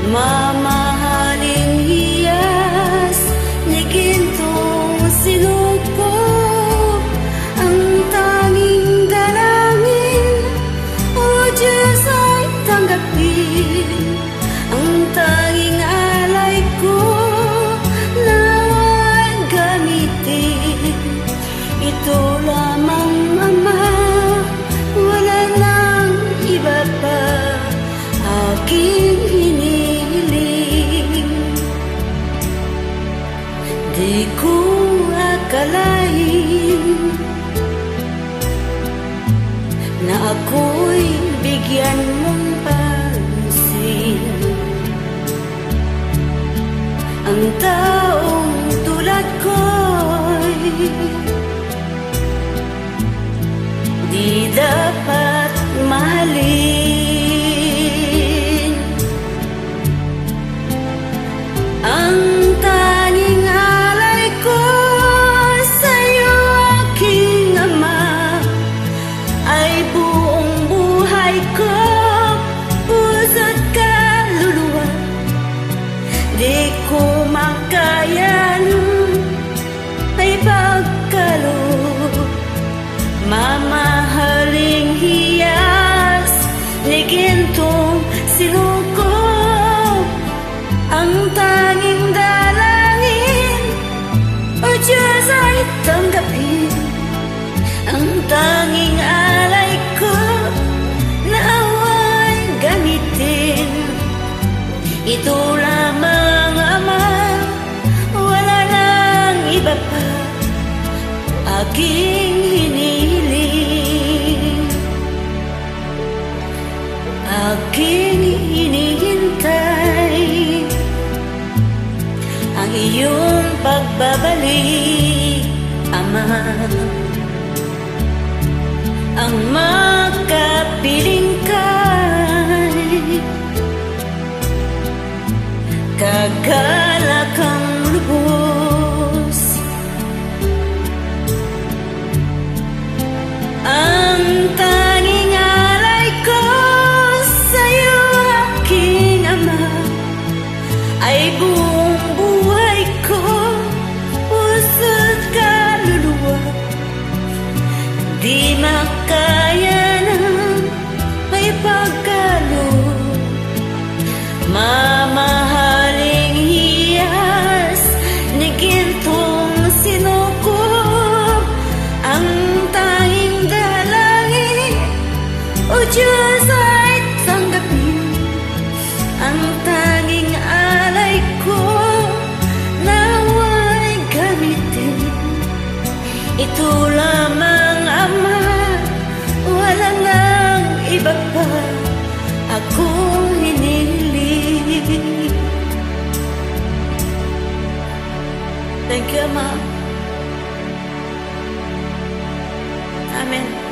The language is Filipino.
Mamahaling hiyas ni gintong sinuko, ang tanging dalangin, o Diyos ay tanggapin. Ang tanging alay ko nawa'y gamitin. Ito lamang, Ama, wala nang iba pa aking hinihiling. Di ko akalain na ako'y bigyan mong pansin. Ang taong tulad ko'y di dapat mahalin. Ang tanging alay ko sa'yo, aking Ama, ay buong buhay ko, puso't kaluluwa. Di ko makayan ay pagkaloob. Mamahaling hiyas ni gintong sinuko, ang tanging dalangin, o Diyos ay tanggapin. Ang tanging alay ko nawa'y gamitin. Ito lamang, Ama, wala nang iba pa aking hinihiling. Aking hinihintay ang iyong pagbabalik, Ama. Ang makapiling ka'y kagalakang lubos. Ang tanging alay ko sa'yo, aking Ama, ay buong buhay ko, puso't kaluluwa. Di makaya ng may pagkaloob. Mamahaling hiyas ni gintong sinuko, ang tanging dalangin, o Diyos ay tanggapin. Ang tanging alay ko nawa'y gamitin. Ito lamang, Ama, wala nang iba pa akong hinihiling. Thank you, Ama. Amen.